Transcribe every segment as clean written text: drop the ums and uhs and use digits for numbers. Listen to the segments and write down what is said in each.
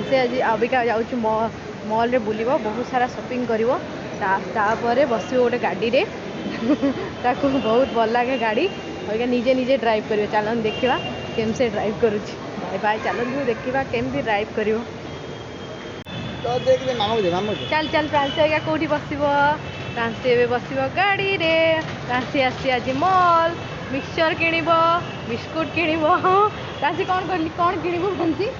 से आज अबिका जाऊँ मॉल रे बुल बहुत सारा शॉपिंग करिवो तापर बस गोटे गाड़ी रे ताको बहुत भल लगे गाड़ी अबिका निजे निजे ड्राइव करिवो चलन देखा केम से ड्राइव करुच्ची बाय बाय चलतु देखा केमती ड्राइव करिवो तो देख दे मामा को दे मामा को चल चल फ्रांसी आज्ञा कौटी बसब फ्रांसी एवं बसब गाड़ी रे फ्रांसी आसी आज मॉल मिक्सचर किणव बिस्कुट किणव फ्रांसी कौन कौन किणव फ्रांसी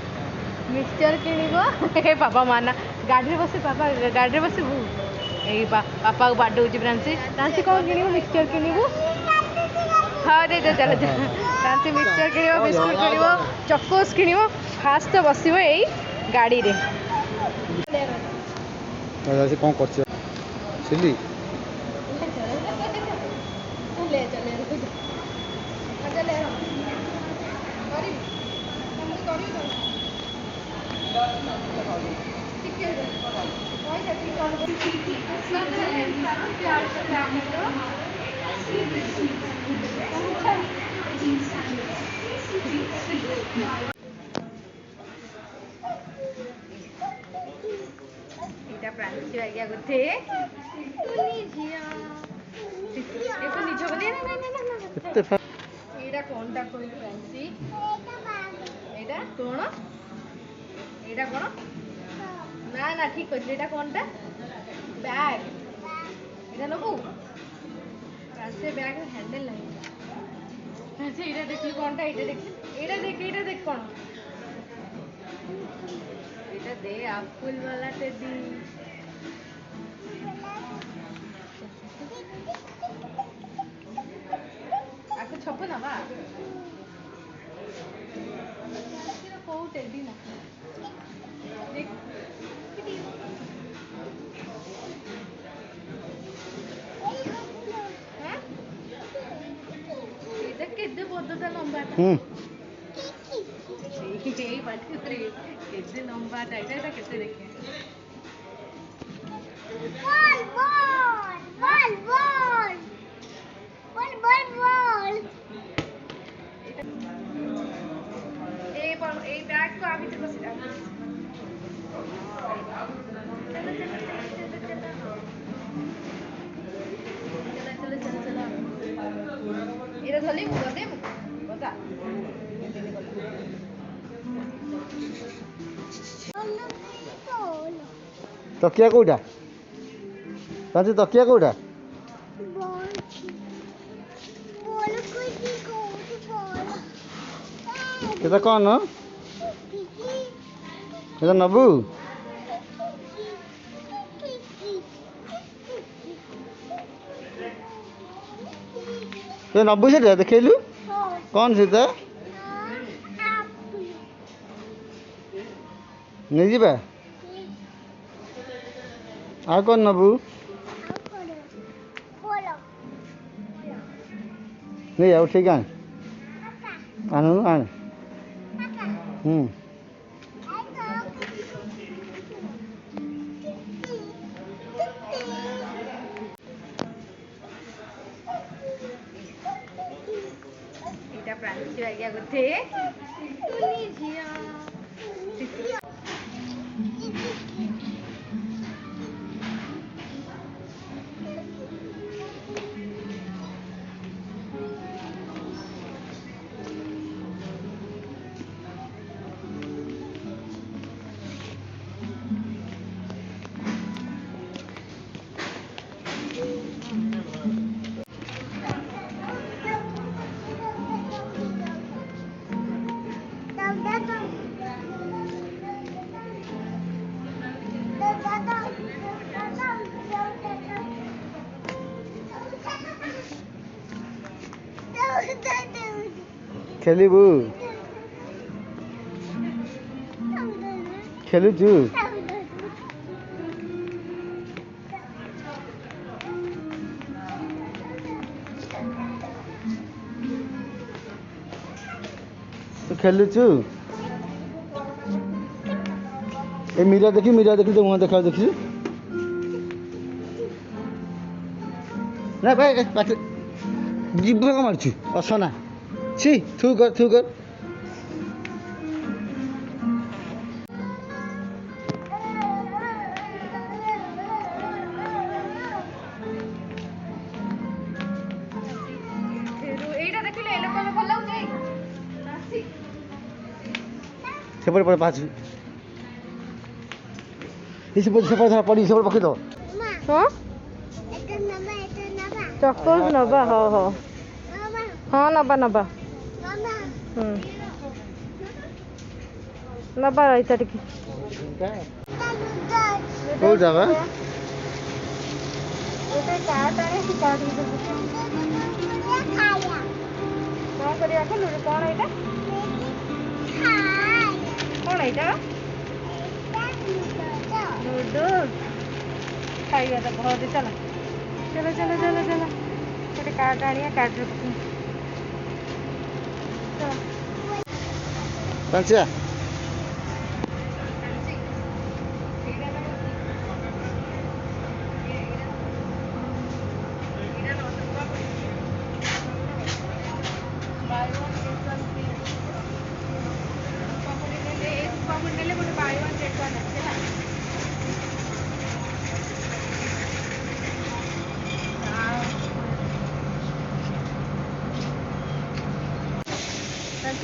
मिक्सचर किणव बाबा माना गाड़ी बस पापा गाड़ी बस पापा को बाडौची फ्रांसी फ्रांसी कौन किणव मिक्सचर किणव हाँ दे दे चल फ्रांसी मिक्सचर किणव बिस्कुट किणव चकोस किणव फास्ट तो बस यही गाड़ी रे से कौन कर सिली फ्रांसी आज्ञा गोटे एटा कोनटा कोई फ्रांसी एटा कोन एटा कोन ना ना ठीक अछि एटा कोनटा बैग एटा नबु फ्रांसी बैग हैंडल नहीं फ्रांसी एटा देखि कोनटा एटा देख कोन एटा दे फुल वाला टेडी आपको छप्पन ना बा को टेडी ना देख हां एटा केदे बदता लंबा यही बात केते लंबा टाइटा एटा केते देखे ball ball ball ball ball ball ए बैग को आगे बस चलो एरा धली मु दे बता तकिया कोटा फ्रांसी तकिया कोटा এটা কন এটা নবু नब्बू से देखेलु कौन से नहीं जीवा आ कौन नबू नहीं आओ ठीक है आनु आन फ्रांसी आज्ञा गोटे खेलबू खेलुचु तो खेलुचु ए मीरा देखी तो मुँह देखा देखी ना भाई जीभ मारछु असना छी थू कर ସେପଟେ ପଡେ ପାଛୁ ସେପଟେ ଧର ପଡ଼ି ସେପଟେ ପକେଇ ଦେବ ହଁ ଚକୋସ୍ ନବା ହଉ ହଉ ହଁ ନବା ନବା ନବା ରହିଥା ଟିକେ କୋଉ ଯାବା ଗୋଟେ କାର୍ଟ ଆଣି ସେ କାର୍ଟ କ'ଣ କରିବା କହିଲୁ କ'ଣ ଏଇଟା କ'ଣ ଏଇଟା ନୁଡୁଲ୍ସ ଖାଇବା ତ ବହୁତ ଚାଲ ଚାଲ ଚାଲ ଚାଲ ଚାଲ ଗୋଟେ କାର୍ଟ ଆଣିବା କାର୍ଟରେ ପକେଇବା ଚାଲ ପାଞ୍ଚିଆ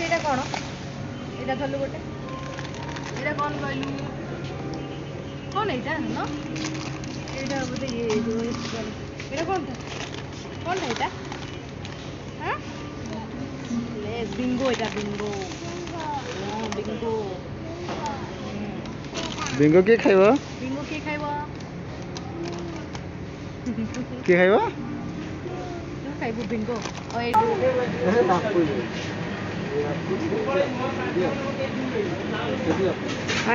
ଏଇଟା କ'ଣ ଏଇଟା ଧରିଲୁ ଗୋଟେ ଏଇଟା କ'ଣ କହିଲୁ କ'ଣ ଏଇଟା ନା ଏଇଟା ବୋଧେ ଇଏ ହେଇଯିବ ଏଇଟା କ'ଣଟା କ'ଣଟା ଏଇଟା ହାଁ ବିଙ୍ଗୋ ଏଇଟା ବିଙ୍ଗୋ ବିଙ୍ଗୋ ବିଙ୍ଗୋ କିଏ ଖାଇବ ବିଙ୍ଗୋ କିଏ ଖାଇବ କିଏ ଖାଇବ ତୁ ଖାଇବୁ ବିଙ୍ଗୋ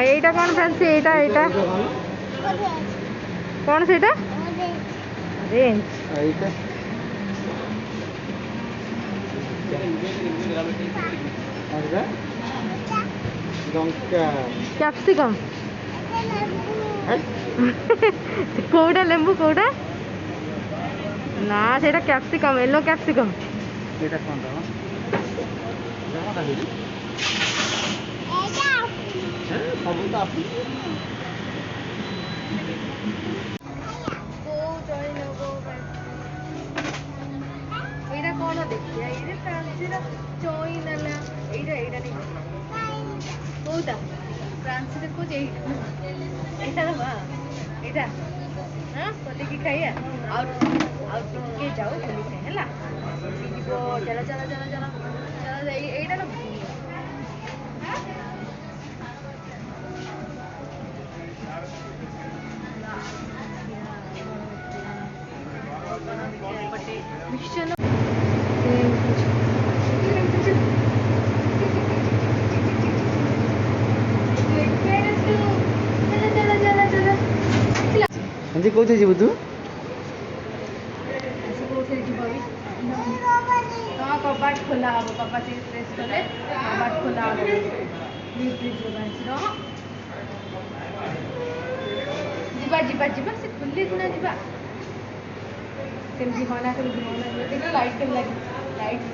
এইটা কোন ফ্যান্সি এইটা এইটা কোন সেটা রেঞ্জ এইটা লঙ্কা ক্যাপসিকাম কোউটা লেম্বু কোউটা না সেটা ক্যাপসিকাম येलो ক্যাপসিকাম এটা কোনটা জামাটা দিদি ସବୁ ତ আপনি এইটা কোন ଦେଖିଆ এইটা ଫ୍ରାନ୍ସିର ଚଇନ ହେଲା এইଟା এইଟା ନେଇ କୋଉଟା ଫ୍ରାନ୍ସିରେ କହୁଛି এইଟା ନେବା এইଟା ହଁ ଖୋଲିକି ଖାଇବା ଆଉ ଟିକେ ଯାଉ ଖୋଲିକି ଖାଇ ହେଲା ଯିବ ଚାଲ ଚାଲ ଚାଲ ଚାଲ ଚାଲ এইଟା ନେବା मिक्सचर ଆଜି କୋଉଠି ଯିବୁ ତୁ कबाट खोला हम कबाट प्रेस कले कबाट खोला हम ଯିବା ଯିବା ଯିବା ସେ ଖୋଲି ସିନା ଯିବା ସେମିତି ହନା ସେମିତି ହନା ଲାଇଟ୍ କେମିତି ଲାଗି ଲାଇଟ୍